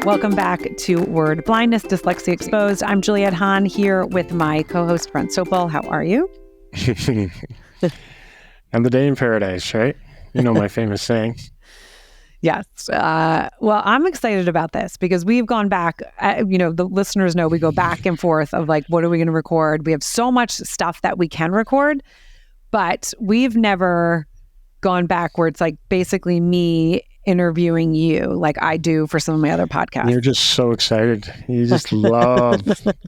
Welcome back to Word Blindness, Dyslexia Exposed. I'm Juliette Hahn here with my co-host Brent Sopel. How are you? Another day in paradise, right? You know my famous saying. Yes. Well, I'm excited about this because we've gone back, the listeners know we go back and forth of like, what are we going to record? We have so much stuff that we can record, but we've never gone back where it's like basically me interviewing you like I do for some of my other podcasts. You're just so excited. You just love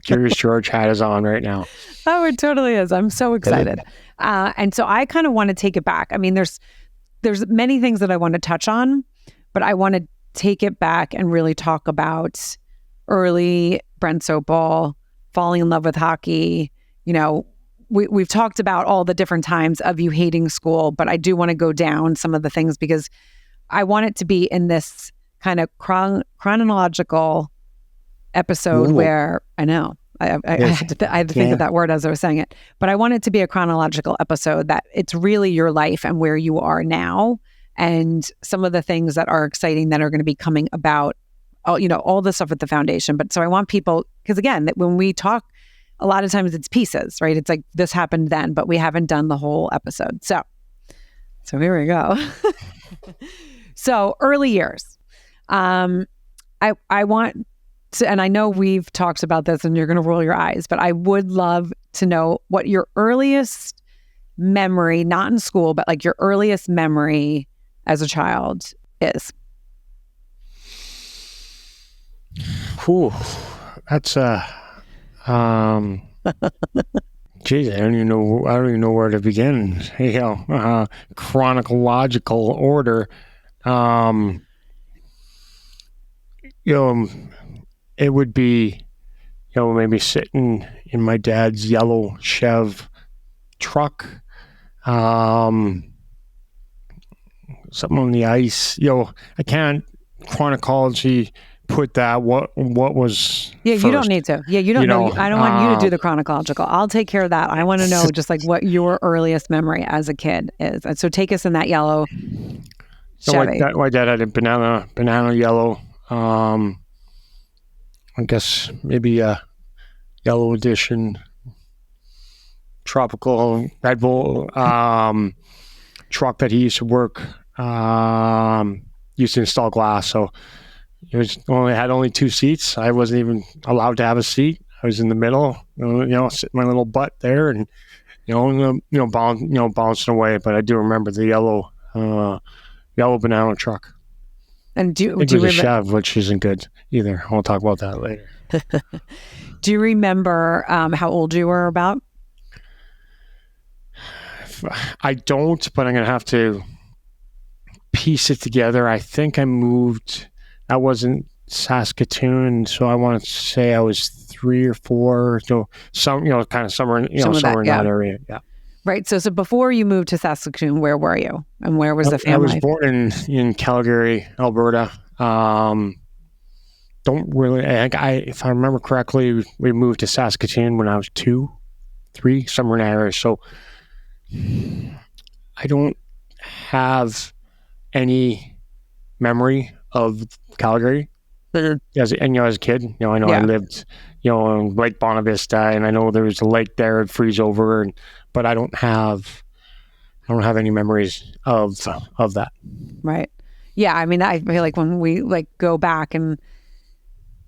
Curious George hat is on right now. Oh, it totally is. I'm so excited. And so I kind of want to take it back. I mean, there's many things that I want to touch on, but I want to take it back and really talk about early Brent Sopel, falling in love with hockey. You know, we've talked about all the different times of you hating school, but I do want to go down some of the things because I want it to be in this kind of chronological episode. Ooh. Where I know I had to think of that word as I was saying it, but I want it to be a chronological episode that it's really your life and where you are now and some of the things that are exciting that are going to be coming about, all the stuff at the foundation. But so I want people, because again, that when we talk, a lot of times it's pieces, right? It's like this happened then, but we haven't done the whole episode. So here we go. So early years, I want to, and I know we've talked about this and you're going to roll your eyes, but I would love to know what your earliest memory, not in school, but like your earliest memory as a child is. Ooh, that's geez, I don't even know where to begin. Chronological order. It would be, maybe sitting in my dad's yellow Chev truck, something on the ice. I can't chronologically put that what was first. You don't need to. You don't know. I don't want you to do the chronological. I'll take care of that. I want to know just like what your earliest memory as a kid is. And so take us in that yellow Chevy. My dad had a banana yellow. I guess maybe a yellow edition tropical Red Bull truck that he used to work. Used to install glass, so it had only two seats. I wasn't even allowed to have a seat. I was in the middle, sitting my little butt there, and bouncing away. But I do remember the yellow banana truck. And do you remember a Chev, which isn't good either. We'll talk about that later. Do you remember how old you were about? I don't, but I'm gonna have to piece it together. I think I moved. I wasn't Saskatoon, so I want to say I was 3 or 4. So kind of somewhere in that area. Yeah. Right. So before you moved to Saskatoon, where were you, and where was the family? I was born in Calgary, Alberta. Don't really. If I remember correctly, we moved to Saskatoon when I was 2, 3, somewhere in that area. So I don't have any memory of Calgary as a kid. I know I lived on Lake Bonavista, and I know there was a lake there and freeze over, but I don't have any memories of that. Right. Yeah. I mean, I feel like when we go back, and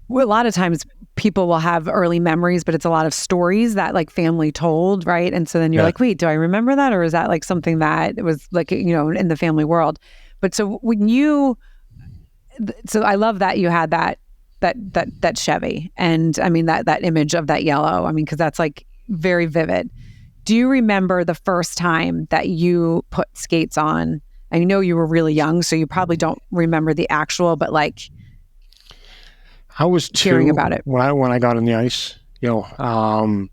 a lot of times people will have early memories, but it's a lot of stories that family told, right? And so then you're like, wait, do I remember that, or is that something that was in the family world? But so so I love that you had that Chevy, and I mean that image of that yellow. I mean, because that's very vivid. Do you remember the first time that you put skates on? I know you were really young, so you probably don't remember the actual, but I was 2 hearing about it when I got on the ice. Growing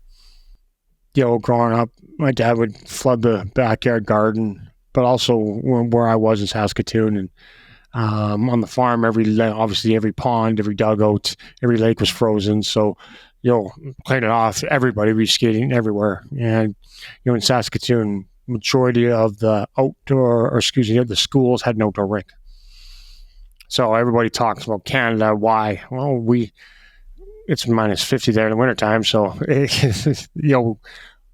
up, my dad would flood the backyard garden, but also where I was in Saskatoon, and on the farm, obviously every pond, every dugout, every lake was frozen. So, playing it off, everybody was skating everywhere. And, in Saskatoon, majority of the the schools had an outdoor rink. So everybody talks about Canada. Why? Well, it's minus 50 there in the wintertime. So,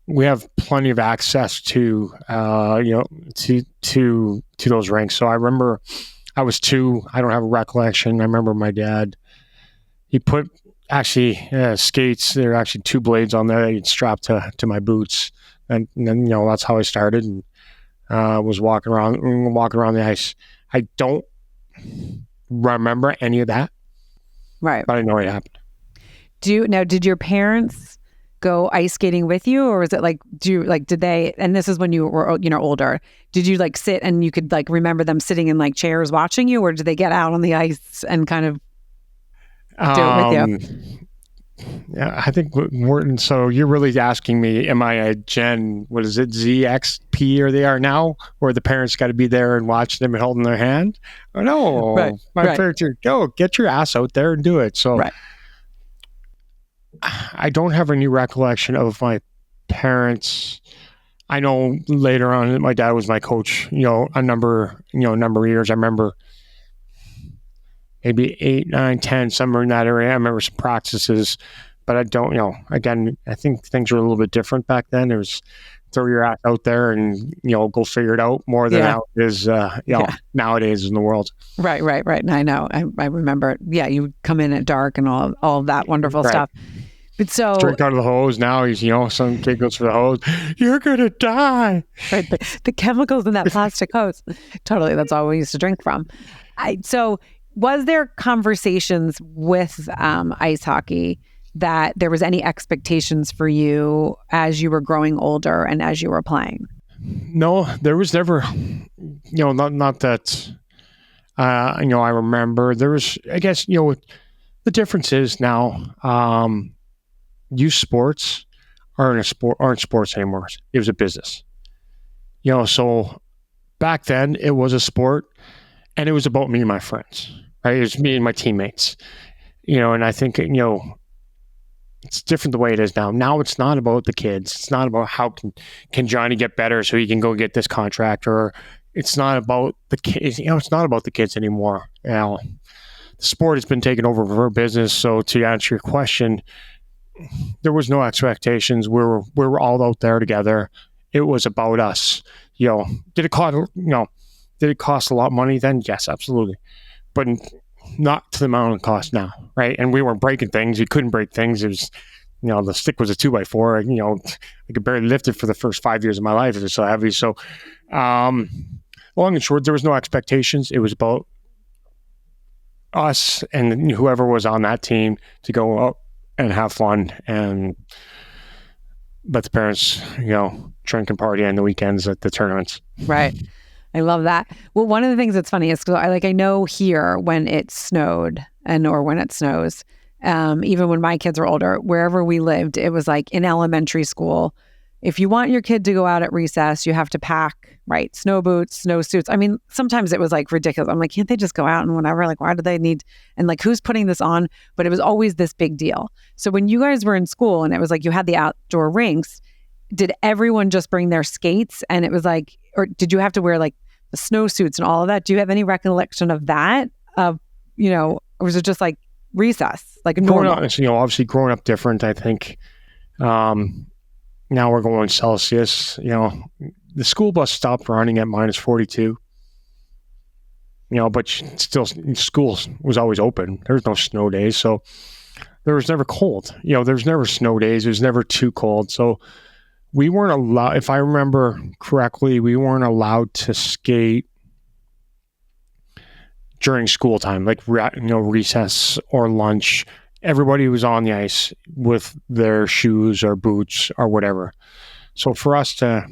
we have plenty of access to, to those rinks. So I remember I was 2. I don't have a recollection. I remember my dad, he put actually skates. There are actually 2 blades on there that he'd strapped to my boots. And then, that's how I started, and was walking around the ice. I don't remember any of that. Right. But I know it happened. Did your parents go ice skating with you, or was it like, did they, and this is when you were, older, did you like sit and you could like remember them sitting in like chairs watching you, or did they get out on the ice and kind of do it with you? Yeah, I think so you're really asking me, am I a Gen, what is it, ZXP, or they are now, where the parents got to be there and watch them and holding their hand? Oh, no, right, my parents are, go get your ass out there and do it. So right. I don't have any recollection of my parents. I know later on my dad was my coach, a number of years. I remember maybe 8, 9, 10, somewhere in that area. I remember some practices, but I don't, again, I think things were a little bit different back then. There was throw your ass out there and, go figure it out more than how it is, nowadays in the world. Right. And I know, I remember, you would come in at dark and all of that wonderful stuff. But so drink out of the hose now. Some kid goes for the hose. You're gonna die. Right, the chemicals in that plastic hose. Totally, that's all we used to drink from. So, was there conversations with ice hockey that there was any expectations for you as you were growing older and as you were playing? No, there was never. Not that. I remember there was. I guess the difference is now. Youth sports aren't sports anymore. It was a business. So back then it was a sport, and it was about me and my friends, right? It was me and my teammates, and I think, it's different the way it is now. Now it's not about the kids. It's not about how can Johnny get better so he can go get this contract, or it's not about the kids. It's not about the kids anymore. The sport has been taken over for business. So to answer your question, there was no expectations. We were all out there together. It was about us. Did it cost a lot of money then? Yes, absolutely. But not to the amount it costs now, right? And we weren't breaking things. You couldn't break things. It was, the stick was a 2x4. I could barely lift it for the first 5 years of my life. It was so heavy. So, long and short, there was no expectations. It was about us and whoever was on that team to go out and have fun and let the parents, drink and party on the weekends at the tournaments. Right. I love that. Well, one of the things that's funny is I know here when it snowed or when it snows, even when my kids were older, wherever we lived, it was like in elementary school, if you want your kid to go out at recess, you have to pack, right? Snow boots, snow suits. I mean, sometimes it was like ridiculous. I'm like, can't they just go out and whatever? Like, why do they need, and like, who's putting this on? But it was always this big deal. So when you guys were in school and it was like, you had the outdoor rinks, did everyone just bring their skates? And it was like, or did you have to wear like the snow suits and all of that? Do you have any recollection of that? Or was it just like recess, like normal? Obviously growing up different, I think, now we're going Celsius. The school bus stopped running at minus 42. But still, school was always open. There was no snow days, so there was never cold. There was never snow days. It was never too cold. So we weren't allowed, if I remember correctly, we weren't allowed to skate during school time, like recess or lunch. Everybody was on the ice with their shoes or boots or whatever. So for us to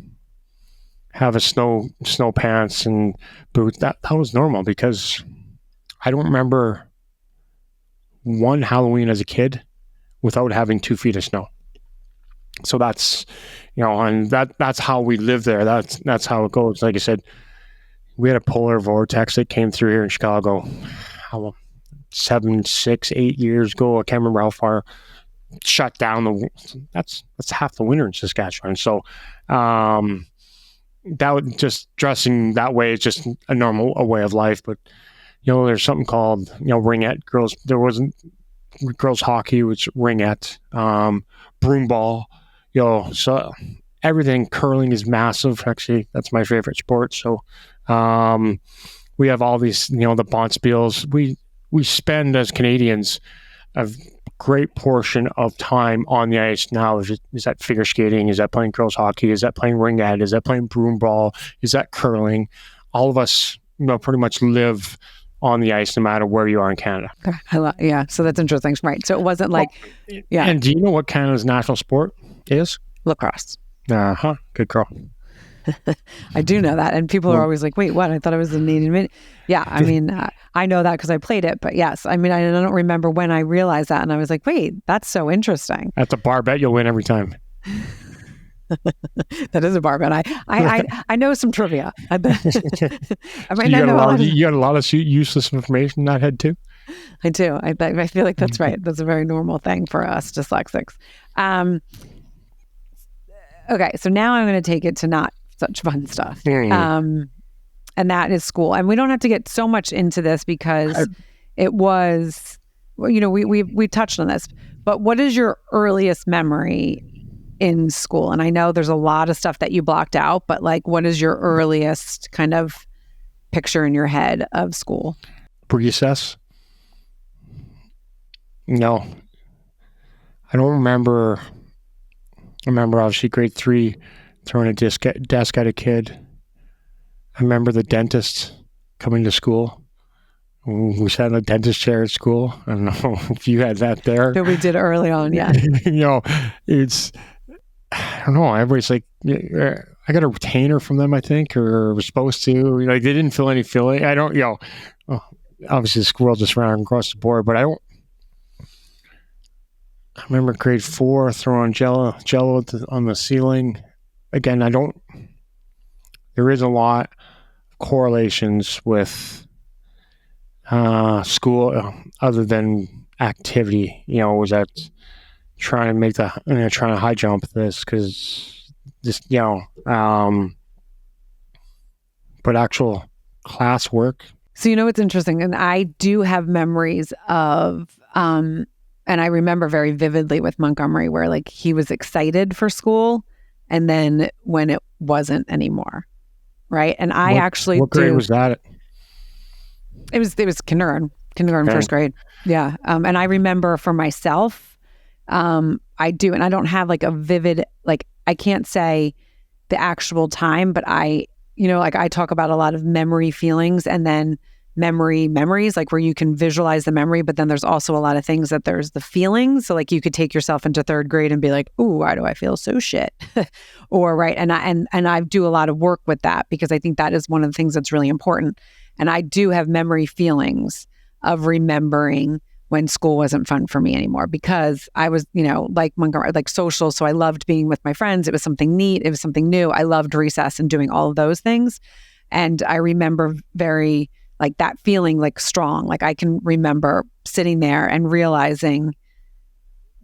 have a snow pants and boots, that was normal, because I don't remember one Halloween as a kid without having 2 feet of snow. So that's, and that's how we live there. That's how it goes. Like I said, we had a polar vortex that came through here in Chicago. 7, 6, 8 years ago. I can't remember how far. Shut down that's half the winter in Saskatchewan. So that would just dressing that way is just a way of life. But there's something called, ringette girls. There wasn't girls hockey, which ringette, broom ball, so everything. Curling is massive. Actually, that's my favorite sport. So, we have all these, the bonspiels. We spend as Canadians a great portion of time on the ice now. Is that figure skating? Is that playing girls hockey? Is that playing ringette? Is that playing broom ball? Is that curling? All of us, pretty much live on the ice no matter where you are in Canada. Okay. So that's interesting. Right. So it wasn't like, And do you know what Canada's national sport is? Lacrosse. Good girl. I do know that. And people are always like, wait, what? I thought it was the Canadian. Yeah. I mean, I know that because I played it. But yes, I mean, I don't remember when I realized that. And I was like, wait, that's so interesting. That's a bar bet. You'll win every time. That is a bar bet. I know some trivia. I bet. You got a lot of useless information in that head too? I do. I feel like that's right. That's a very normal thing for us dyslexics. Okay, so now I'm going to take it to not such fun stuff. And that is school. And we don't have to get so much into this because it was, we touched on this. But what is your earliest memory in school? And I know there's a lot of stuff that you blocked out, but like, what is your earliest kind of picture in your head of school? Recess? No. I don't remember. I remember obviously grade 3 throwing a desk at a kid. I remember the dentist coming to school. We sat in a dentist chair at school. I don't know if you had that there. That we did early on, yeah. It's, I don't know. Everybody's like, I got a retainer from them, I think, or was supposed to. They didn't feel any feeling. I don't, obviously the school just ran across the board, but I remember grade 4 throwing jello on the ceiling. Again, there is a lot of correlations with school other than activity. Was that trying to high jump this because just, but actual classwork. So, it's interesting. And I do have memories of, and I remember very vividly with Montgomery where like he was excited for school and then when it wasn't anymore. Right. And what grade was that? It was kindergarten, okay. First grade. Yeah. And I remember for myself, I do, and I don't have like a vivid, like I can't say the actual time, but I talk about a lot of memory feelings and then memories, like where you can visualize the memory, but then there's also a lot of things that there's the feelings. So like you could take yourself into 3rd grade and be like, ooh, why do I feel so shit? Or right. And I do a lot of work with that because I think that is one of the things that's really important. And I do have memory feelings of remembering when school wasn't fun for me anymore because I was, like Montgomery, like social. So I loved being with my friends. It was something neat. It was something new. I loved recess and doing all of those things. And I remember very like that feeling like strong. Like I can remember sitting there and realizing,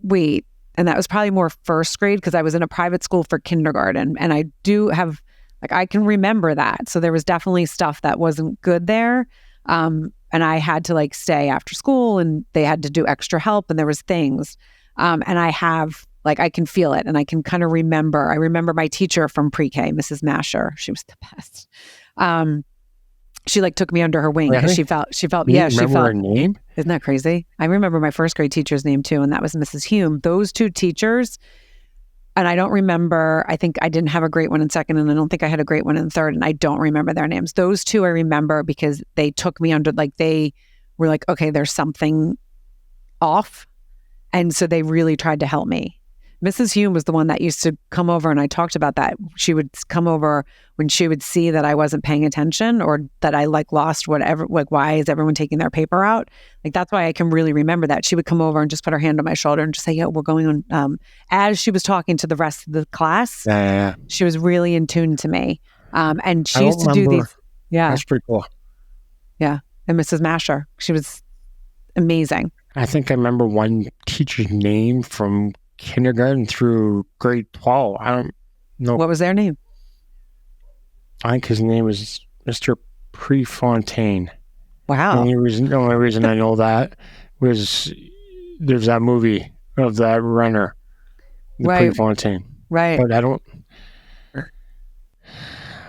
wait, and that was probably more 1st grade because I was in a private school for kindergarten. And I do have, like, I can remember that. So there was definitely stuff that wasn't good there. And I had to like stay after school and they had to do extra help and there was things. And I have, like, I can feel it and I can kind of remember. I remember my teacher from pre-K, Mrs. Masher. She was the best. She like took me under her wing because she felt, her name? Isn't that crazy? I remember my 1st grade teacher's name too. And that was Mrs. Hume. Those 2 teachers, and I don't remember, I think I didn't have a great one in 2nd and I don't think I had a great one in 3rd and I don't remember their names. Those 2 I remember because they took me under, like they were like, okay, there's something off. And so they really tried to help me. Mrs. Hume was the one that used to come over, and I talked about that. She would come over when she would see that I wasn't paying attention or that I like lost whatever, like why is everyone taking their paper out? Like that's why I can really remember that. She would come over and just put her hand on my shoulder and just say, yeah, we're going on. As she was talking to the rest of the class, she was really in tune to me. And she used to do these. Yeah. That's pretty cool. Yeah. And Mrs. Masher, she was amazing. I think I remember one teacher's name from kindergarten through grade 12. I don't know. What was their name? I think his name was Mr. Prefontaine. Wow. The only reason I know that was there's that movie of that runner, the Right. Prefontaine. Right. But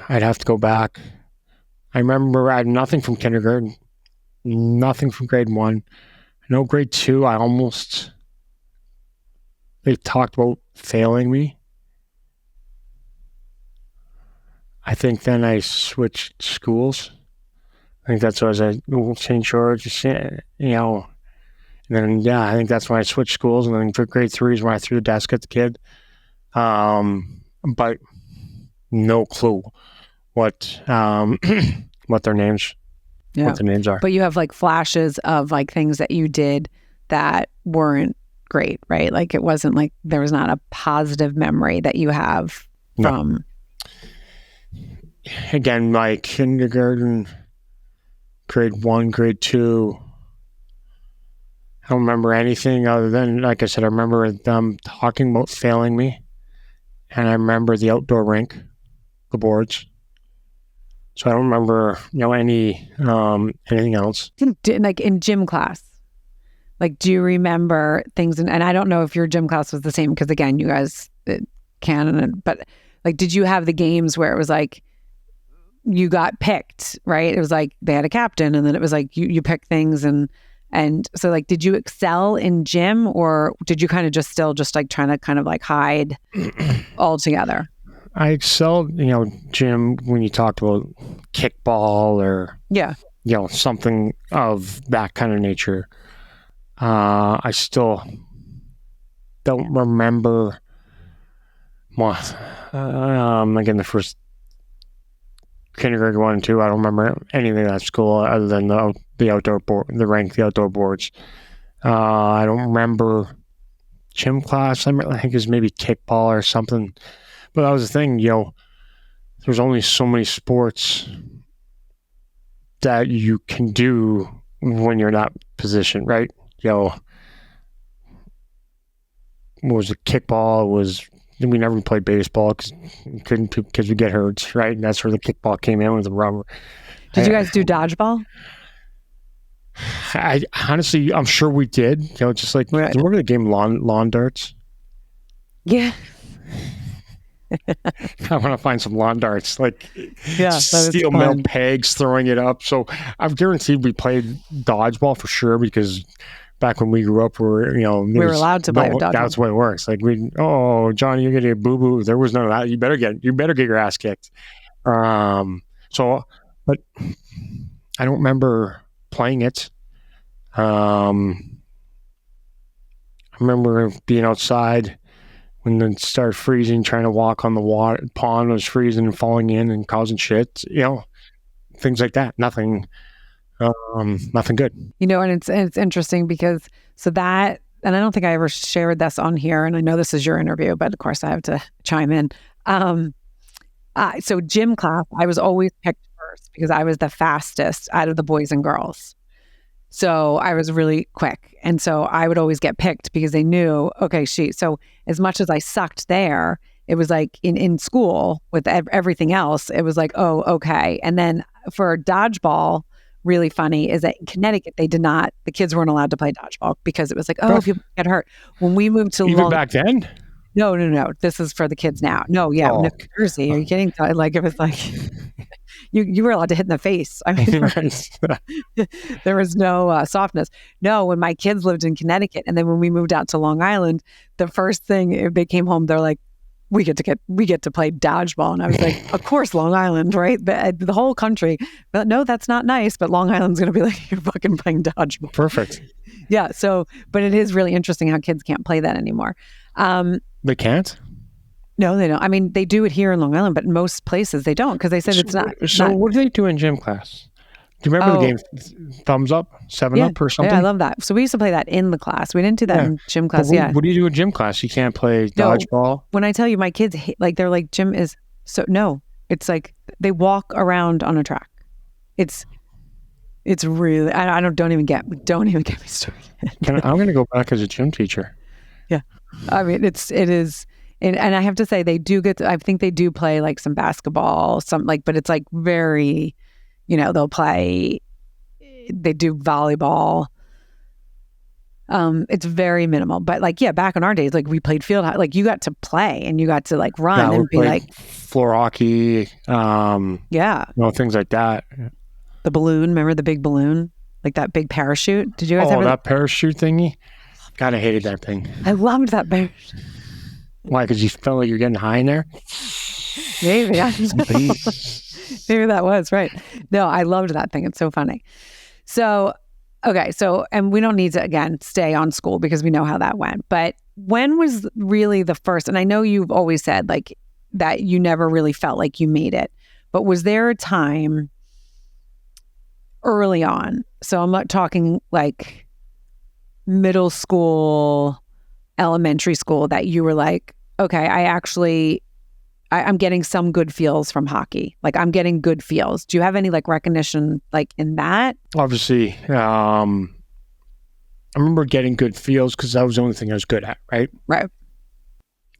I'd have to go back. I remember I had nothing from kindergarten, nothing from grade 1. No, grade 2, they talked about failing me. I think then I switched schools. I think that's what I was at St. George, and then, I think that's when I switched schools. And then for grade 3 is when I threw the desk at the kid. But no clue what their names are. But you have like flashes of like things that you did that weren't great, right? Like it wasn't like there was not a positive memory that you have from. Again, like kindergarten, grade 1, grade 2. I don't remember anything other than, like I said, I remember them talking about failing me. And I remember the outdoor rink, the boards. So I don't remember, anything else. Like in gym class, like, do you remember things? And I don't know if your gym class was the same, because again, you guys can, but like, did you have the games where it was like, you got picked, right? It was like they had a captain, and then it was like you pick things, and so like, did you excel in gym, or did you kind of just still just like trying to kind of like hide altogether? I excelled, gym, when you talked about kickball or something of that kind of nature. I still don't remember again, the first kindergarten 1 and 2, I don't remember anything at school other than the outdoor board, the rink, the outdoor boards. I don't remember gym class. I think it was maybe kickball or something. But that was the thing, there's only so many sports that you can do when you're not positioned, right? What was it? Kickball we never played baseball because we get hurt, right? And that's where the kickball came in with the rubber. Did you guys do dodgeball? I honestly, I'm sure we did. Just like, do you remember the game lawn darts? Yeah. I want to find some lawn darts, like steel mill pegs, throwing it up. So I'm guaranteed we played dodgeball for sure, because back when we grew up, we were allowed to play dodgeball. That's the way it works. Like Johnny, you're gonna get boo boo. There was none of that. You better get your ass kicked. So, but I don't remember playing it. I remember being outside when it started freezing, trying to walk on the pond was freezing and falling in and causing shit, things like that. Nothing good. And it's interesting because and I don't think I ever shared this on here, and I know this is your interview, but of course I have to chime in. So gym class, I was always picked first because I was the fastest out of the boys and girls. So I was really quick. And so I would always get picked because they knew, okay, so as much as I sucked there, it was like in school with everything else, it was like, oh, okay. And then for dodgeball, really funny is that in Connecticut, the kids weren't allowed to play dodgeball because it was like, oh, people get hurt. When we moved to even back then? No. This is for the kids now. No, New Jersey. Are you kidding? Like, it was like you were allowed to hit in the face. I mean, there was no softness. No, when my kids lived in Connecticut, and then when we moved out to Long Island, the first thing they came home, they're like, we get to play dodgeball, and I was like, of course, Long Island, right? The whole country. But no, that's not nice. But Long Island's going to be like, you're fucking playing dodgeball. Perfect. Yeah. So, but it is really interesting how kids can't play that anymore. They can't? No, they don't. I mean, they do it here in Long Island, but in most places they don't, because they said it's not. So what do they do in gym class? Do you remember the game Thumbs Up, 7-Up or something? Yeah, I love that. So we used to play that in the class. We didn't do that in gym class. What do you do in gym class? You can't play dodgeball? When I tell you my kids, they're like, gym is so, no. It's like they walk around on a track. It's really, don't even get me started. I'm going to go back as a gym teacher. Yeah. I mean, it is. And I have to say, they do I think they do play like some basketball, but it's like very, they'll play they do volleyball. It's very minimal, but like, yeah, back in our days, like we played field, like you got to play and you got to like run and be like floor hockey, things like that. The balloon, remember the big balloon, like that big parachute? Did you guys ever? That parachute thingy? God, I hated that thing. I loved that parachute. Why? Because you felt like you're getting high in there? Maybe. Maybe that was right. No, I loved that thing. It's so funny. So, okay. So, and we don't need to, again, stay on school because we know how that went. But when was really the first, and I know you've always said like that you never really felt like you made it, but was there a time early on? So I'm not talking like middle school, elementary school, that you were like, okay, I'm getting some good feels from hockey. Like I'm getting good feels. Do you have any like recognition like in that? Obviously, I remember getting good feels because that was the only thing I was good at, right? Right.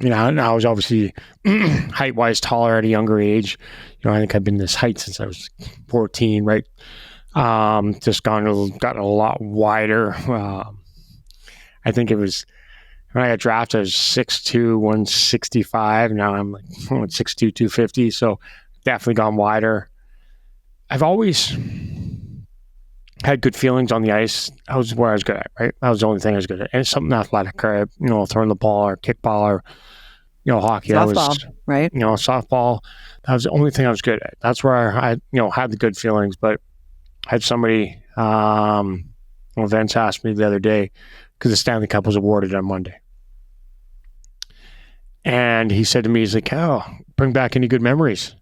And I was obviously height-wise taller at a younger age. I think I've been this height since I was 14, right? Just gotten a lot wider. I think it was when I got drafted, I was 6'2", 165. Now I'm like 6'2", 250. So definitely gone wider. I've always had good feelings on the ice. That was where I was good at, right? That was the only thing I was good at. And it's something athletic, right? Throwing the ball or kickball or, hockey. Softball, right? Softball. That was the only thing I was good at. That's where I had the good feelings. But I had somebody, Vince asked me the other day, because the Stanley Cup was awarded on Monday. And he said to me, he's like, oh, bring back any good memories?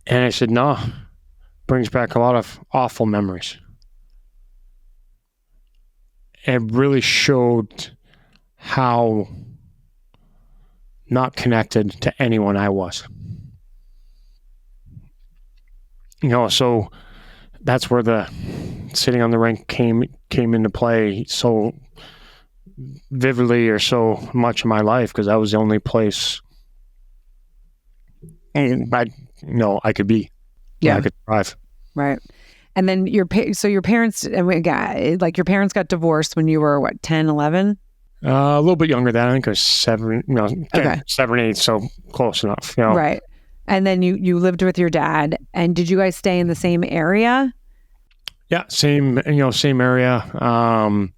And I said, no, brings back a lot of awful memories. It really showed how not connected to anyone I was. So that's where the sitting on the rink came into play so vividly or so much in my life, because that was the only place I could be. Yeah, I could thrive. Right. And then your parents, like your parents got divorced when you were what, 10, 11? A little bit younger than that. I think I was 7, 7, 8, so close enough. Right. And then you lived with your dad, and did you guys stay in the same area? Yeah, same area.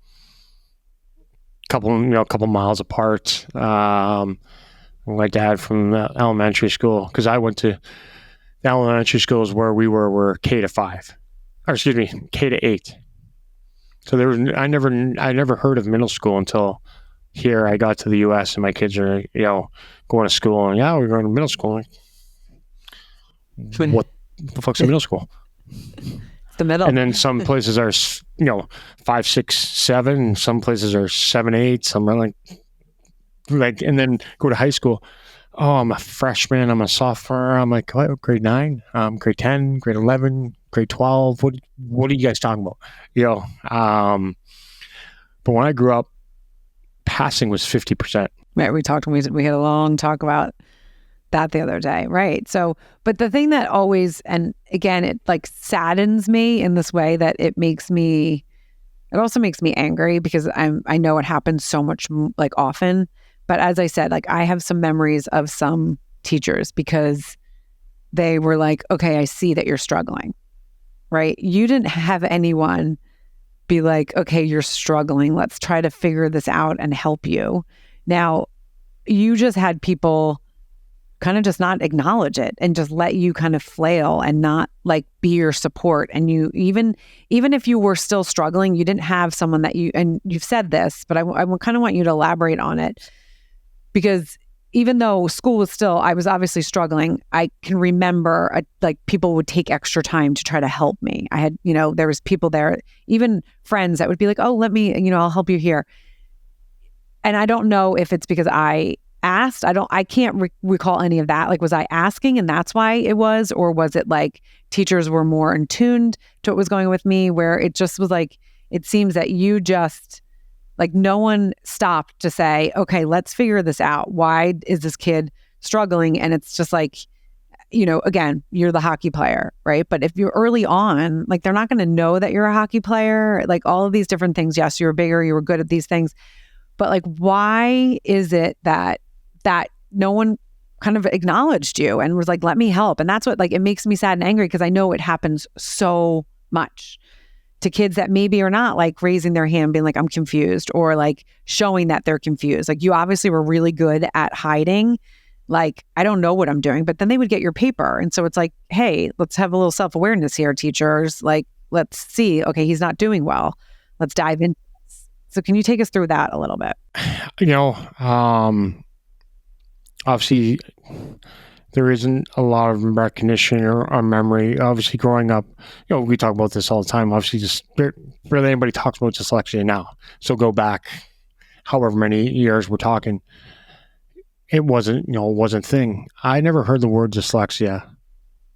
Couple miles apart. My dad from the elementary school, because I went to the elementary schools where we were K to 5, or excuse me, K to 8. So I never heard of middle school until here. I got to the U.S. and my kids are going to school, and we're going to middle school. What the fuck's a middle school? The middle. And then some places are 5, 6, 7. Some places are 7, 8. Some are like, and then go to high school. Oh, I'm a freshman. I'm a sophomore. I'm like, what, grade 9, grade 10, grade 11, grade 12. What are you guys talking about? But when I grew up, passing was 50%. Right. We had a long talk about that the other day. Right. So, but the thing that always, and again, it like saddens me in this way that it also makes me angry, because I know it happens so much like often. But as I said, like I have some memories of some teachers because they were like, okay, I see that you're struggling, right? You didn't have anyone be like, okay, you're struggling. Let's try to figure this out and help you. Now, you just had people kind of just not acknowledge it and just let you kind of flail and not like be your support. And you, even if you were still struggling, you didn't have someone that and you've said this, but I kind of want you to elaborate on it, because even though school was still, I was obviously struggling, I can remember like people would take extra time to try to help me. I had, there was people there, even friends that would be like, oh, let me, I'll help you here. And I don't know if it's because I asked. I can't recall any of that. Like, was I asking and that's why it was, or was it like teachers were more in tuned to what was going on with me, where it just was like, it seems that you just like, no one stopped to say, okay, let's figure this out. Why is this kid struggling? And it's just like, again, you're the hockey player, right? But if you're early on, like they're not going to know that you're a hockey player, like all of these different things. Yes, you were bigger, you were good at these things, but like, why is it that no one kind of acknowledged you and was like, let me help? And that's what, like, it makes me sad and angry, because I know it happens so much to kids that maybe are not like raising their hand, being like, I'm confused, or like showing that they're confused. Like, you obviously were really good at hiding. Like, I don't know what I'm doing, but then they would get your paper. And so it's like, hey, let's have a little self-awareness here, teachers. Like, let's see, okay, he's not doing well. Let's dive into this. So can you take us through that a little bit? Obviously there isn't a lot of recognition or memory. Obviously growing up, we talk about this all the time. Obviously just barely anybody talks about dyslexia now. So go back however many years we're talking. It wasn't a thing. I never heard the word dyslexia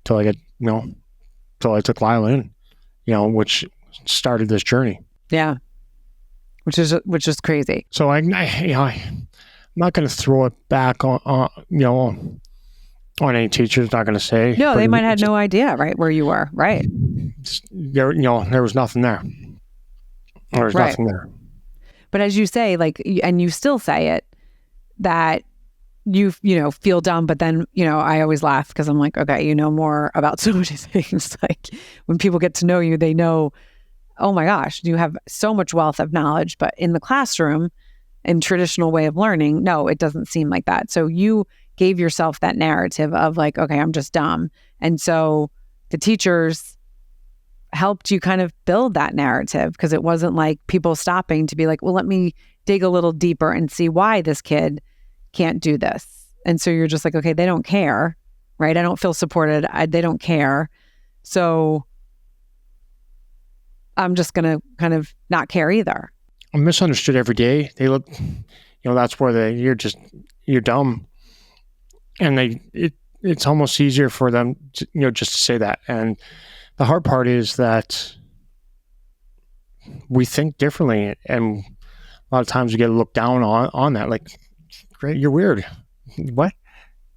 till I took violin, which started this journey. Yeah. Which is crazy. So I'm not going to throw it back on any teacher's not going to say. No, they might have no idea, right, where you were, right? There was nothing there. There was nothing there. But as you say, like, and you still say it, that you feel dumb, but then, I always laugh because I'm like, okay, you know more about so many things. Like, when people get to know you, they know, oh my gosh, you have so much wealth of knowledge. But in the classroom, in traditional way of learning, no, it doesn't seem like that. So you gave yourself that narrative of like, okay, I'm just dumb. And so the teachers helped you kind of build that narrative, because it wasn't like people stopping to be like, well, let me dig a little deeper and see why this kid can't do this. And so you're just like, okay, they don't care, right? I don't feel supported. They don't care. So I'm just going to kind of not care either. I'm misunderstood every day. They look, that's where you're dumb. And it's almost easier for them to, just to say that. And the hard part is that we think differently. And a lot of times we get looked down on that. Like, great, you're weird. What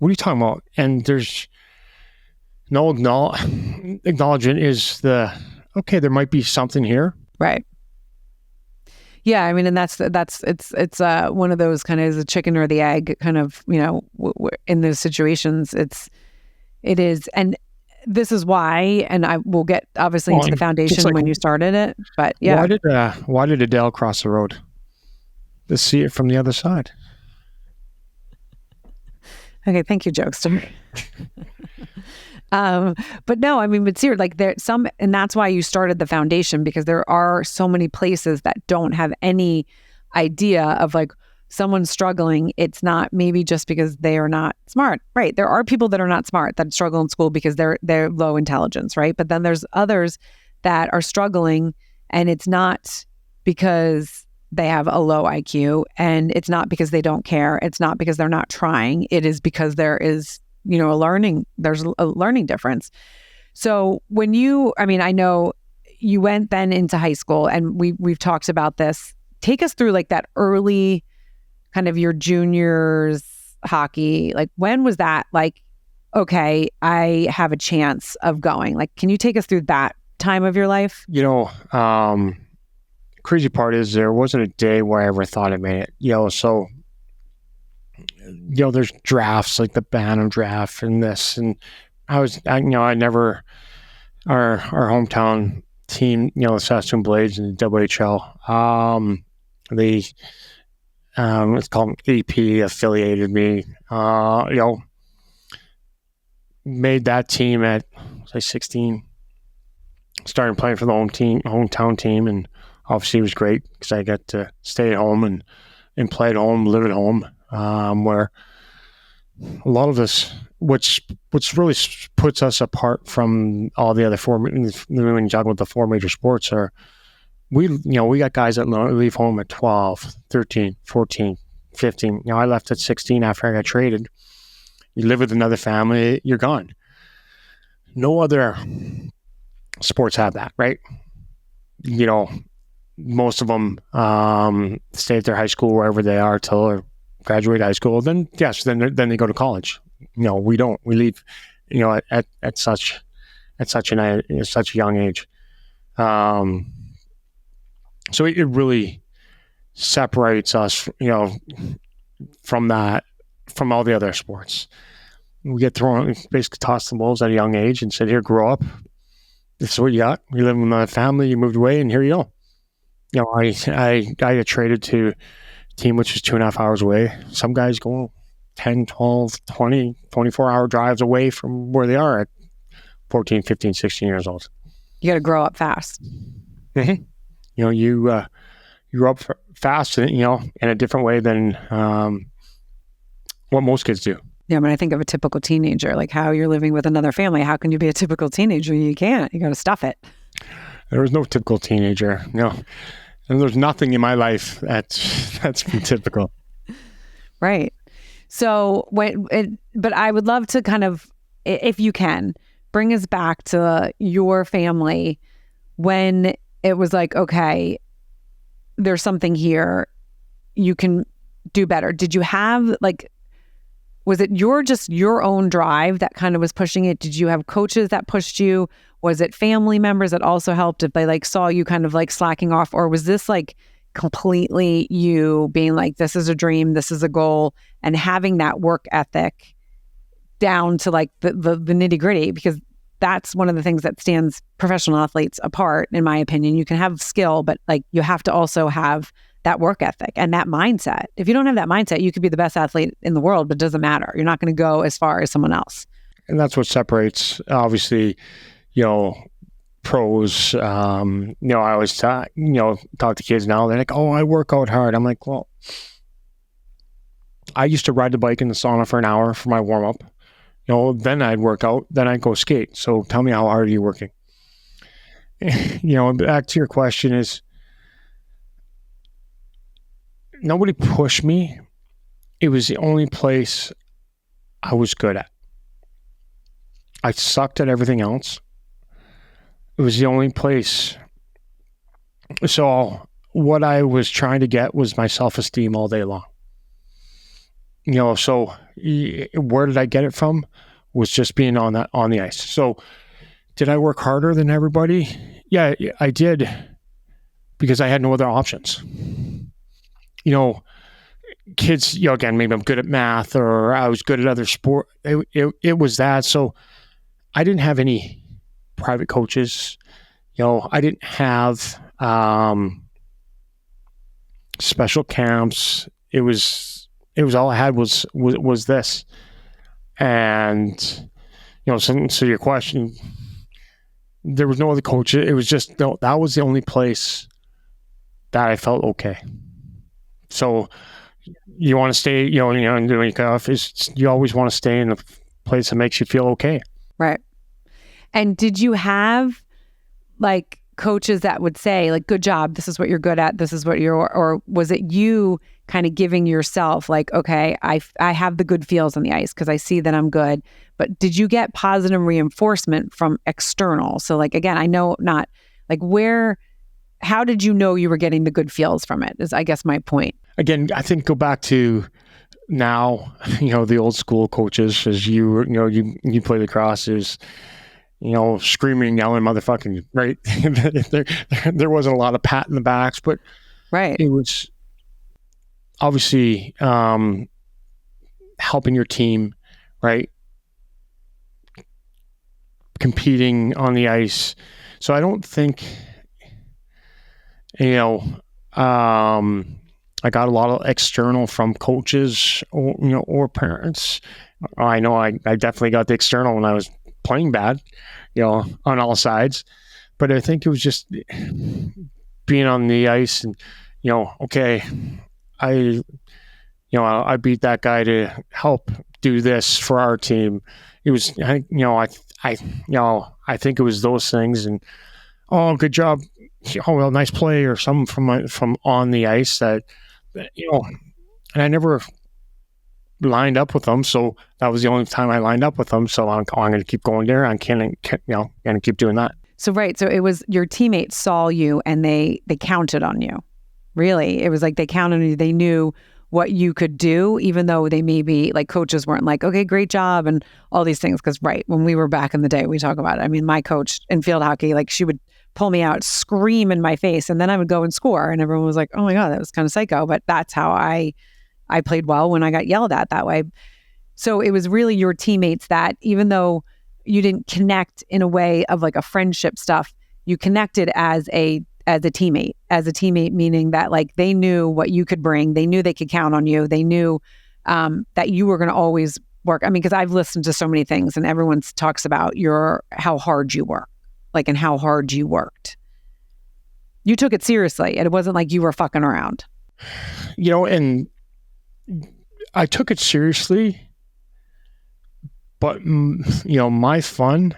are you talking about? And there's no acknowledgement is okay, there might be something here. Right. Yeah, I mean, and it's one of those kind of the chicken or the egg kind of, in those situations, it is. And this is why, and I will get obviously into the foundation when you started it, but yeah. Why did Adele cross the road? To see it from the other side. Okay, thank you, jokester. But no, I mean, but seriously, like and that's why you started the foundation, because there are so many places that don't have any idea of like someone struggling. It's not maybe just because they are not smart, right? There are people that are not smart that struggle in school because they're low intelligence, right? But then there's others that are struggling, and it's not because they have a low IQ, and it's not because they don't care. It's not because they're not trying. It is because there is there's a learning difference. So I know you went then into high school, and we've talked about this. Take us through like that early kind of your juniors hockey. Like, when was that like, okay, I have a chance of going? Like, can you take us through that time of your life? Crazy part is there wasn't a day where I ever thought I made it. So there's drafts like the Bantam draft and this, and I never, our hometown team, the Saskatoon Blades in the WHL, it's called AP affiliated me, made that team at 16, started playing for the hometown team, and obviously it was great because I got to stay at home and play at home, live at home. Where a lot of us, which really puts us apart from all the other when you talk about the four major sports, are we got guys that leave home at 12, 13, 14, 15. I left at 16 after I got traded. You live with another family, you're gone. No other sports have that, right? Most of them stay at their high school wherever they are till graduate high school, then yes, then they go to college. We don't. We leave at such a young age. So it really separates us, from all the other sports. We get basically tossed the wolves at a young age and said, "Here, grow up. This is what you got. You live with my family. You moved away, and here you go." I get traded to a team which was 2.5 hours away. Some guys go 10, 12, 20, 24-hour drives away from where they are at 14, 15, 16 years old. You got to grow up fast. Mm-hmm. You grow up fast, in a different way than what most kids do. Yeah, I think of a typical teenager, like how you're living with another family. How can you be a typical teenager? You can't. You got to stuff it. There was no typical teenager. No, and there's nothing in my life that's been typical. Right. So but I would love to kind of, if you can, bring us back to your family when it was like, okay, there's something here, you can do better. Did you have was it your own drive that kind of was pushing it? Did you have coaches that pushed you? Was it family members that also helped if they saw you kind of slacking off? Or was this completely you being this is a dream, this is a goal, and having that work ethic down to the nitty gritty? Because that's one of the things that stands professional athletes apart, in my opinion. You can have skill, but you have to also have that work ethic and that mindset. If you don't have that mindset, you could be the best athlete in the world, but it doesn't matter. You're not going to go as far as someone else. And that's what separates, obviously, pros. I always talk to kids now. They're like, "Oh, I work out hard." I'm like, well, I used to ride the bike in the sauna for an hour for my warm up. Then I'd work out, then I'd go skate. So tell me, how hard are you working? Back to your question is, nobody pushed me. It was the only place I was good at. I sucked at everything else. It was the only place. So what I was trying to get was my self-esteem all day long. So where did I get it from? Was just being on the ice. So did I work harder than everybody? Yeah, I did, because I had no other options. Kids, again, maybe I'm good at math or I was good at other sport. It was that. So I didn't have any private coaches. I didn't have special camps. It was all I had was this. And, so your question, there was no other coach. It was just, that was the only place that I felt okay. So you want to stay, when you cut off, you always want to stay in a place that makes you feel okay. Right. And did you have coaches that would say good job, this is what you're good at, this is what or was it you kind of giving yourself okay, I have the good feels on the ice because I see that I'm good, but did you get positive reinforcement from external? So again, I know not how did you know you were getting the good feels from it is, I guess, my point. Again, I think go back to now, the old school coaches, as you play lacrosse, is screaming and yelling, motherfucking, right? there wasn't a lot of pat in the backs, but right, it was obviously helping your team, right? Competing on the ice. So I don't think, I got a lot of external from coaches or parents. I know I definitely got the external when I was playing bad, on all sides. But I think it was just being on the ice and, okay, I beat that guy to help do this for our team. It was, I think it was those things. And, oh, good job. Oh, well, nice play, or something from on the ice that, and I never lined up with them. So that was the only time I lined up with them. So I'm going to keep going there. I'm going to keep doing that. So, right. So it was your teammates saw you and they counted on you. Really? It was they counted on you. They knew what you could do, even though they maybe like coaches weren't like, okay, great job and all these things. Because when we were back in the day, we talk about it. I mean, my coach in field hockey, like she would pull me out, scream in my face, and then I would go and score. And everyone was like, oh my God, that was kind of psycho. But that's how I played well when I got yelled at that way. So it was really your teammates that, even though you didn't connect in a way of like a friendship stuff, you connected as a teammate, meaning that like they knew what you could bring. They knew they could count on you. They knew that you were going to always work. I mean, because I've listened to so many things and everyone talks about how hard you work, like, and how hard you worked. You took it seriously and it wasn't like you were fucking around. And I took it seriously, but, my fun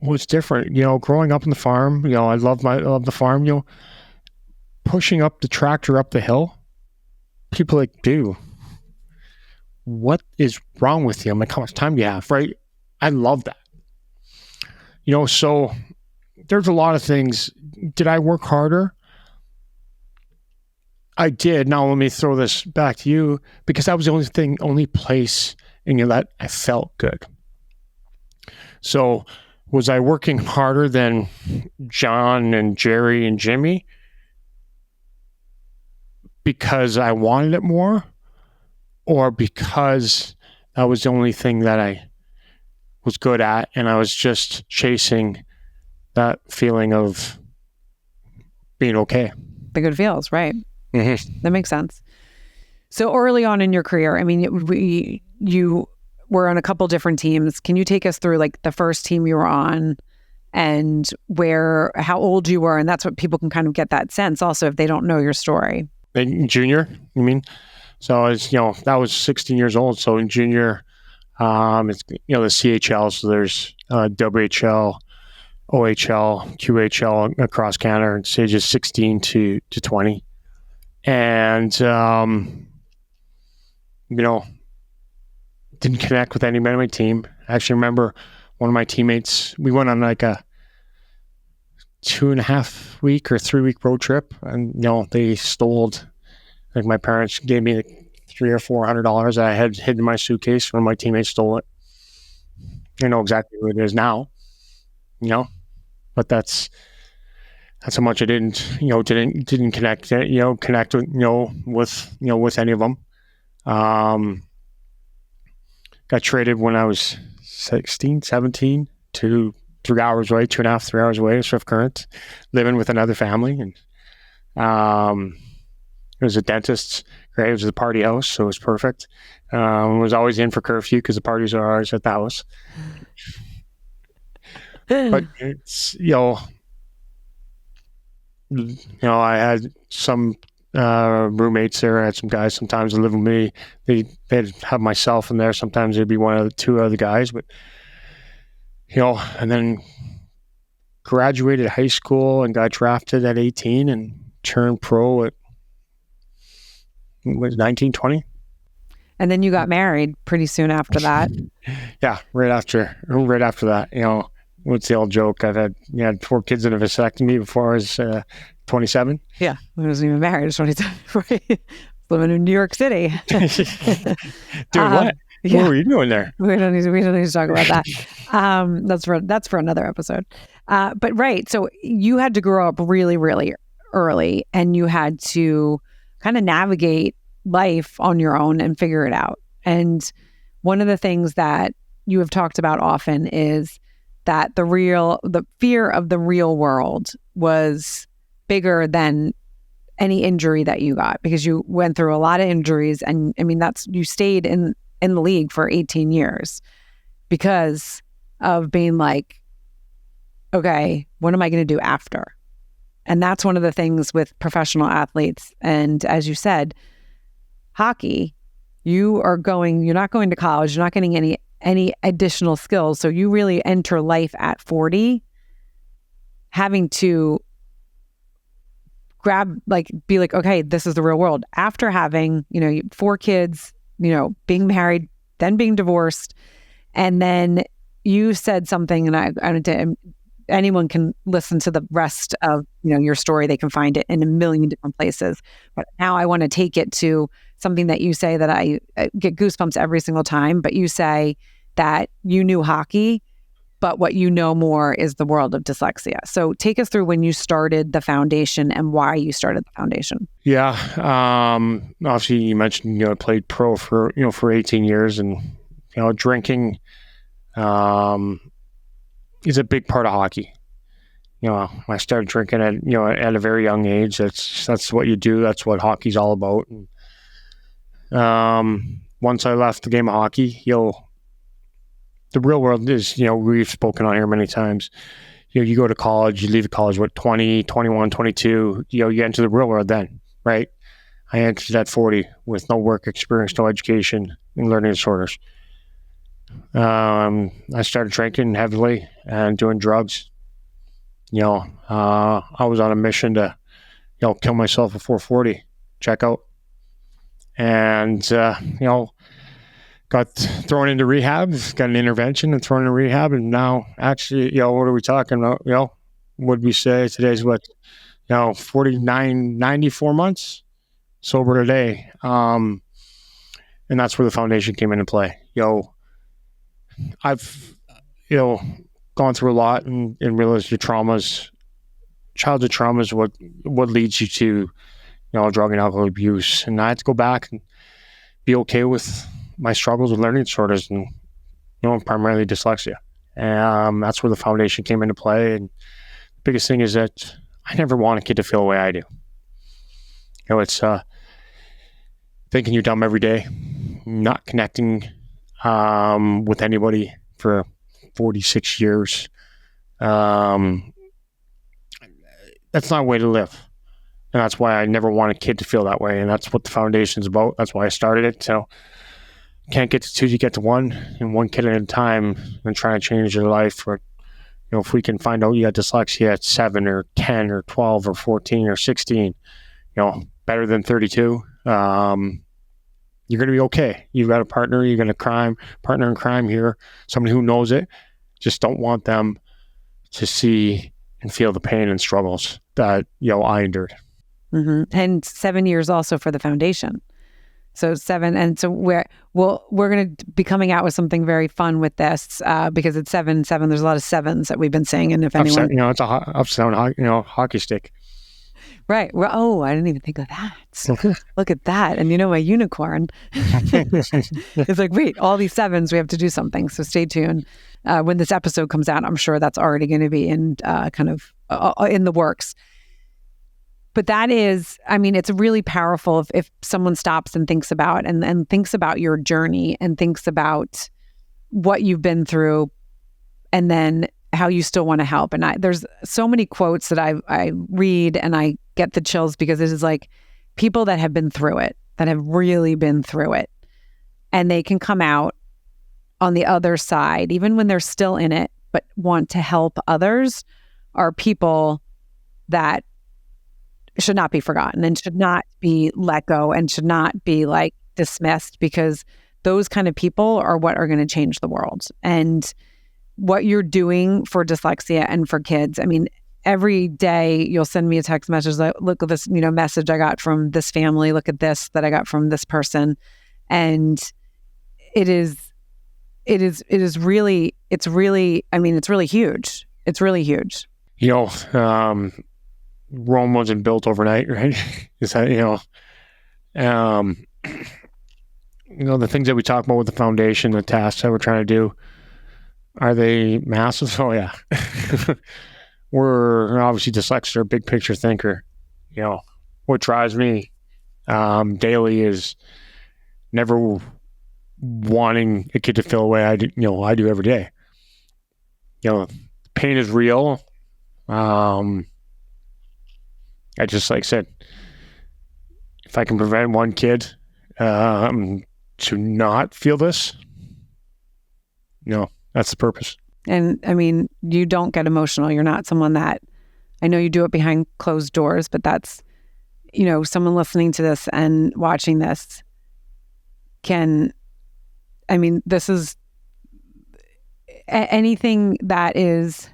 was different. Growing up on the farm, I love the farm, pushing up the tractor up the hill. People like, dude, what is wrong with you? I'm like, how much time do you have? Right? I love that. So there's a lot of things. Did I work harder? I did. Now let me throw this back to you, because that was the only place in that I felt good. So was I working harder than John and Jerry and Jimmy because I wanted it more, or because that was the only thing that I was good at and I was just chasing that feeling of being okay? The good feels, right? Mm-hmm. That makes sense. So early on in your career, I mean, you were on a couple different teams. Can you take us through like the first team you were on and how old you were? And that's what people can kind of get that sense also if they don't know your story. In junior, you mean? So I was, that was 16 years old. So in junior, it's, the CHL, so there's WHL, OHL, QHL across Canada, and ages 16 to 20. And, didn't connect with anybody on my team. I actually remember one of my teammates, we went on like a 2.5 week or 3 week road trip, and they stole, like, my parents gave me like $300 or $400 that I had hidden in my suitcase. One of my teammates stole it. I know exactly who it is now, but that's how much I didn't connect, connect with any of them. Got traded when I was 16, 17 to 3 hours away, 2.5, 3 hours away, Swift Current, living with another family. And it was a dentist's. Great. It was a party house, so it was perfect. Was always in for curfew because the parties are always at the house. But it's, I had some roommates there. I had some guys sometimes that live with me. They'd have myself in there. Sometimes there'd be one of the two other guys, but and then graduated high school and got drafted at 18 and turned pro at 19, 20. And then you got married pretty soon after that. Yeah, right after that. What's the old joke? I've had 4 kids in a vasectomy before I was 27. Yeah, I wasn't even married. I was 27. Right? Living in New York City. Doing what? Yeah. What were you doing there? We don't need to talk about that. That's for another episode. But right, so you had to grow up really, really early, and you had to kind of navigate life on your own and figure it out. And one of the things that you have talked about often is that the fear of the real world was bigger than any injury that you got, because you went through a lot of injuries. And I mean, you stayed in the league for 18 years because of being like, okay, what am I going to do after? And that's one of the things with professional athletes. And as you said, hockey, you're not going to college, you're not getting any additional skills. So you really enter life at 40, having to be like, okay, this is the real world. After having, 4 kids, being married, then being divorced. And then you said something, and anyone can listen to the rest of, your story. They can find it in a million different places. But now I want to take it to something that you say that I get goosebumps every single time, but you say that you knew hockey, but what you know more is the world of dyslexia. So take us through when you started the foundation and why you started the foundation. Yeah. Obviously you mentioned, I played pro for 18 years, and, drinking, is a big part of hockey. I started drinking at a very young age. That's what you do. That's what hockey's all about. And, once I left the game of hockey, the real world is, we've spoken on here many times. You go to college, you leave college, 20, 21, 22, you get into the real world then, right? I entered at 40 with no work experience, no education, and learning disorders. I started drinking heavily and doing drugs. I was on a mission to, kill myself before 40, check out. And, got thrown into rehab, got an intervention and thrown into rehab. And now actually, what are we talking about? Would we say today's 49, 94 months sober today. And that's where the foundation came into play. I've, gone through a lot and realized your traumas, childhood trauma is what leads you to, drug and alcohol abuse. And I had to go back and be okay with my struggles with learning disorders and, primarily dyslexia. And that's where the foundation came into play. And the biggest thing is that I never want a kid to feel the way I do. It's thinking you're dumb every day, not connecting with anybody for 46 years. That's not a way to live. And that's why I never want a kid to feel that way. And that's what the foundation's about. That's why I started it. So can't get to two, you get to one, and one kid at a time, and trying to change your life. Or, if we can find out you got dyslexia at 7 or 10 or 12 or 14 or 16, better than 32, you're going to be okay. You've got a partner, you're going to partner in crime here, somebody who knows it. Just don't want them to see and feel the pain and struggles that, I endured. Mm-hmm. And 7 years also for the foundation. So 7, and so we're going to be coming out with something very fun with this because it's 7. There's a lot of 7s that we've been saying, and if anyone, it's a upside down, hockey stick. Right. Well, I didn't even think of that. Look at that, and my unicorn. It's like, wait, all these 7s, we have to do something. So stay tuned. When this episode comes out, I'm sure that's already going to be in kind of in the works. But that is, it's really powerful if someone stops and thinks about and thinks about your journey and thinks about what you've been through, and then how you still want to help. And there's so many quotes that I read and I get the chills, because it is like people that have been through it, that have really been through it, and they can come out on the other side, even when they're still in it, but want to help others, are people that should not be forgotten and should not be let go and should not be dismissed, because those kind of people are what are going to change the world. And what you're doing for dyslexia and for kids, every day you'll send me a text message like, look at this, message I got from this family, look at this that I got from this person. And it's really huge. It's really huge. Rome wasn't built overnight, right? Is that, the things that we talk about with the foundation, the tasks that we're trying to do, are they massive? Oh yeah. We're obviously dyslexic, or big picture thinker. What drives me daily is never wanting a kid to feel the way I do every day. Pain is real. I just said, if I can prevent one kid to not feel this, that's the purpose. And you don't get emotional. You're not someone that, I know you do it behind closed doors, but that's, someone listening to this and watching this this is anything that is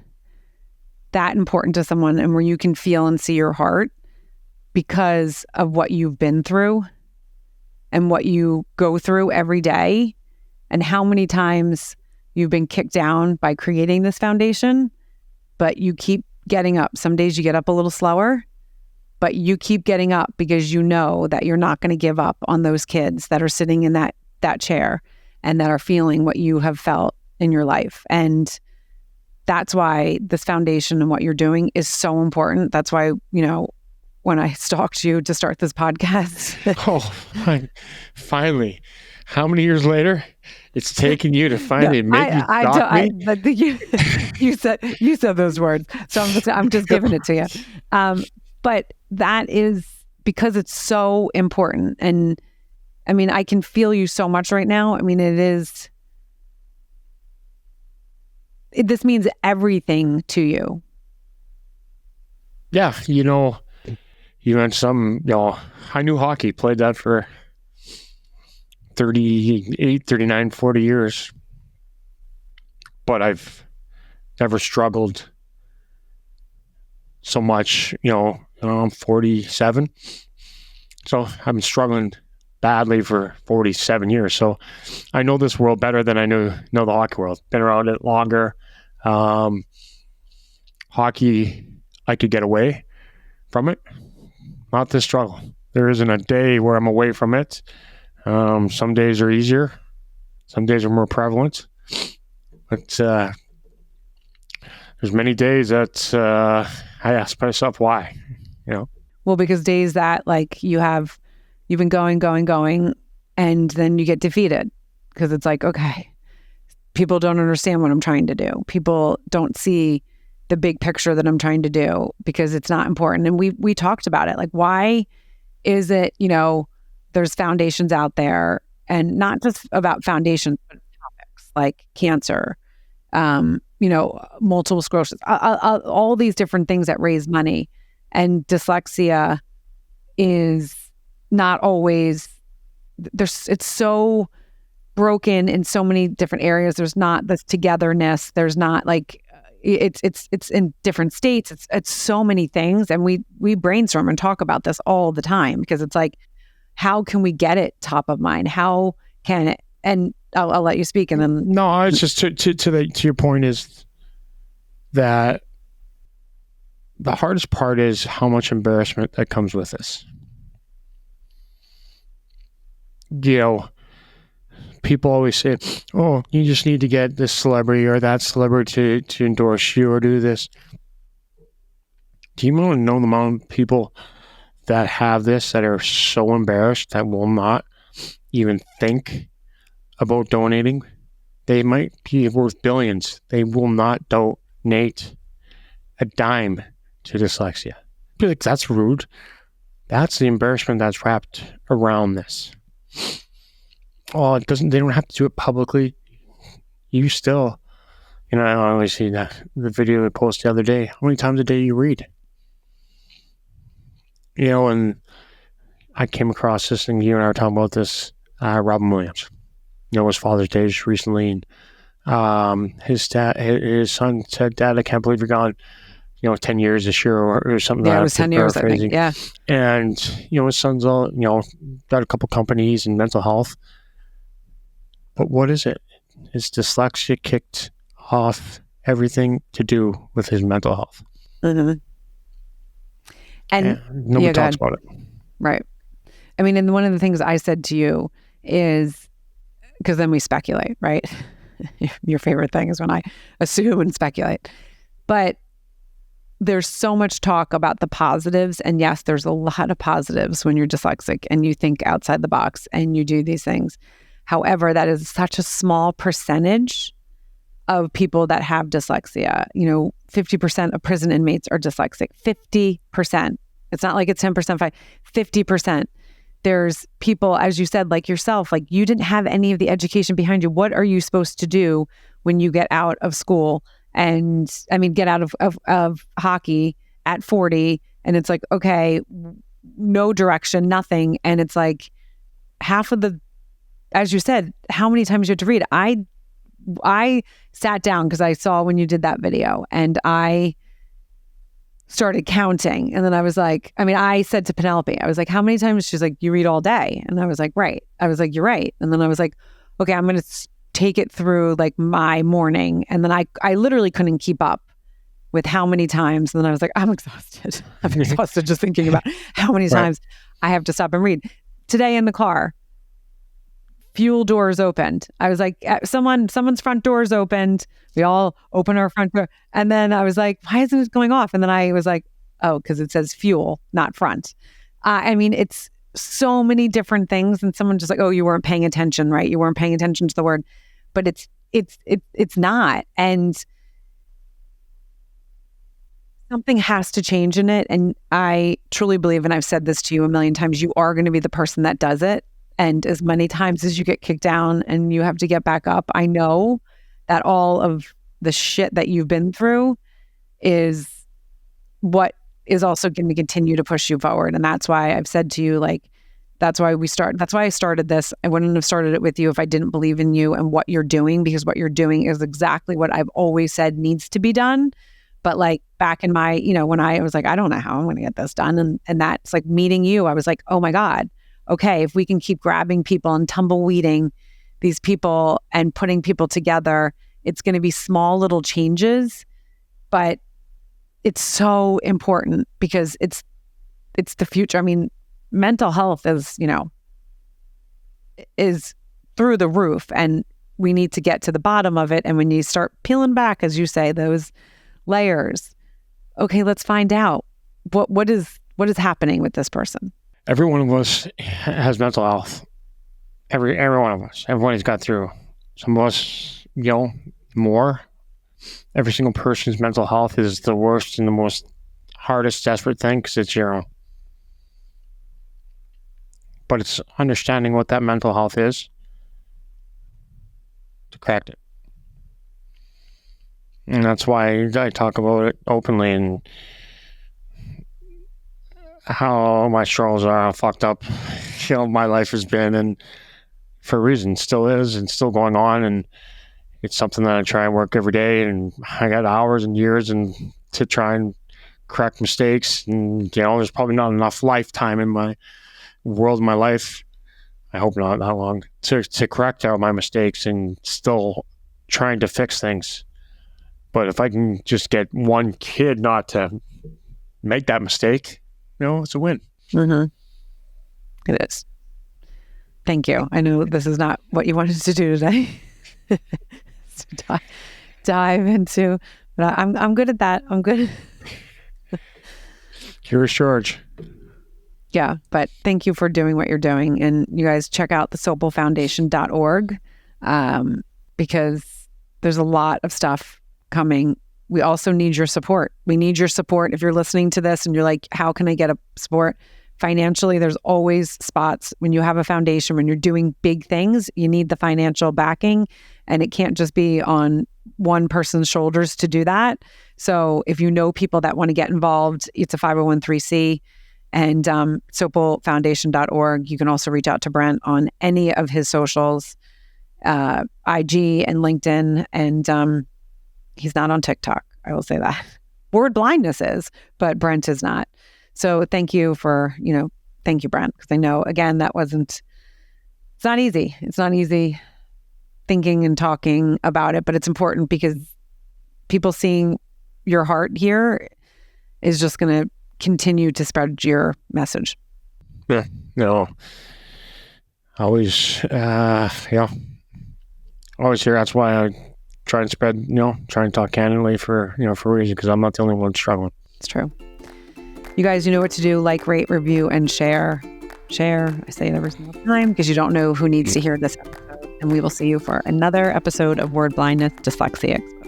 that important to someone, and where you can feel and see your heart because of what you've been through and what you go through every day and how many times you've been kicked down by creating this foundation, but you keep getting up. Some days you get up a little slower, but you keep getting up because you know that you're not going to give up on those kids that are sitting in that chair and that are feeling what you have felt in your life. And that's why this foundation and what you're doing is so important. That's why, when I stalked you to start this podcast. Finally. How many years later? It's taken you to finally make me stalk me? You said those words. So I'm just giving it to you. But that is because it's so important. And I mean, I can feel you so much right now. I mean, this means everything to you. Yeah. You mentioned I knew hockey, played that for 38, 39, 40 years. But I've never struggled so much, I'm 47. So I've been struggling badly for 47 years. So I know this world better than I know the hockey world. Been around it longer. Hockey, I could get away from it. Not this struggle. There isn't a day where I'm away from it. Some days are easier. Some days are more prevalent. But there's many days that I ask myself why, Well, because days that you've been going, and then you get defeated because it's like, okay, people don't understand what I'm trying to do. People don't see the big picture that I'm trying to do because it's not important. And we talked about it. Like, why is it, there's foundations out there, and not just about foundations, but topics like cancer, multiple sclerosis, all these different things that raise money. And dyslexia is not always, it's so broken in so many different areas. There's not this togetherness. There's not it's in different states. It's so many things. And we brainstorm and talk about this all the time because it's like, how can we get it top of mind? How can it? And I'll let you speak. And then no, it's just to your point is that the hardest part is how much embarrassment that comes with this. People always say, "Oh, you just need to get this celebrity or that celebrity to endorse you or do this." Do you want to know the amount of people that have this that are so embarrassed that will not even think about donating? They might be worth billions. They will not donate a dime to dyslexia. Be like, that's rude. That's the embarrassment that's wrapped around this. Oh, they don't have to do it publicly. You still, I always see the video they posted the other day. How many times a day you read? And I came across this thing, you and I were talking about this, Robin Williams. It was Father's Day just recently, and his son said, "Dad, I can't believe you're gone, 10 years this year," or something. Yeah, it was 10 years, I think. Yeah. And, his son's all, got a couple companies in mental health. But what is it? Is dyslexia kicked off everything to do with his mental health? Mm-hmm. And nobody talks about it. Right. I mean, and one of the things I said to you is, because then we speculate, right? Your favorite thing is when I assume and speculate. But there's so much talk about the positives. And yes, there's a lot of positives when you're dyslexic and you think outside the box and you do these things. However, that is such a small percentage of people that have dyslexia. 50% of prison inmates are dyslexic. 50%. It's not like it's 10%, 50%. There's people, as you said, like yourself, like you didn't have any of the education behind you. What are you supposed to do when you get out of school and, get out of hockey at 40? And it's like, okay, no direction, nothing. And it's like half of the, as you said, how many times you have to read? I sat down because I saw when you did that video, and I started counting. And then I was like, I said to Penelope, I was like, how many times? She's like, you read all day. And I was like, right. I was like, you're right. And then I was like, okay, I'm going to take it through like my morning. And then I literally couldn't keep up with how many times. And then I was like, I'm exhausted. I'm exhausted just thinking about how many times I have to stop and read. Today in the car, fuel doors opened. I was like, someone's front doors opened. We all open our front door. And then I was like, why isn't it going off? And then I was like, oh, because it says fuel, not front. It's so many different things. And someone just like, oh, you weren't paying attention, right? You weren't paying attention to the word. But it's not. And something has to change in it. And I truly believe, and I've said this to you a million times, you are going to be the person that does it. And as many times as you get kicked down and you have to get back up, I know that all of the shit that you've been through is what is also going to continue to push you forward. And that's why I've said to you, like, that's why I started this. I wouldn't have started it with you if I didn't believe in you and what you're doing, because what you're doing is exactly what I've always said needs to be done. But like back in my, when I was like, I don't know how I'm going to get this done. And that's like meeting you. I was like, oh my God, okay, if we can keep grabbing people and tumbleweeding these people and putting people together, it's going to be small little changes, but it's so important because it's the future. Mental health is through the roof, and we need to get to the bottom of it. And when you start peeling back, as you say, those layers, okay, let's find out what is happening with this person. Every one of us has mental health. Every one of us. Everybody's got through. Some of us, more. Every single person's mental health is the worst and the most hardest, desperate thing because it's your own. But it's understanding what that mental health is to correct it. And that's why I talk about it openly and how my struggles are, how fucked up, my life has been, and for a reason, still is, and still going on. And it's something that I try and work every day. And I got hours and years to try and correct mistakes. And, there's probably not enough lifetime in my world, my life. I hope not that long to correct out my mistakes and still trying to fix things. But if I can just get one kid not to make that mistake, it's a win. Mm-hmm. It is. Thank you. I know this is not what you wanted to do today. So dive into, but I'm good at that. I'm good. Here's George. Yeah, but thank you for doing what you're doing. And you guys check out the sopelfoundation.org because there's a lot of stuff coming. We also need your support. We need your support. If you're listening to this and you're like, how can I get a support? Financially, there's always spots. When you have a foundation, when you're doing big things, you need the financial backing, and it can't just be on one person's shoulders to do that. So if you know people that want to get involved, it's a 501(c)(3), and sopelfoundation.org. You can also reach out to Brent on any of his socials, IG and LinkedIn, and he's not on TikTok. I will say that. Word blindness is, but Brent is not. So thank you for, thank you, Brent, because I know, again, it's not easy. It's not easy thinking and talking about it, but it's important because people seeing your heart here is just going to continue to spread your message. Yeah, always, always here. That's why I try and spread, try and talk candidly for a reason, because I'm not the only one struggling. It's true. You guys, you know what to do. Like, rate, review, and share. Share. I say it every single time because you don't know who needs to hear this episode. And we will see you for another episode of Word Blindness Dyslexia Exposed.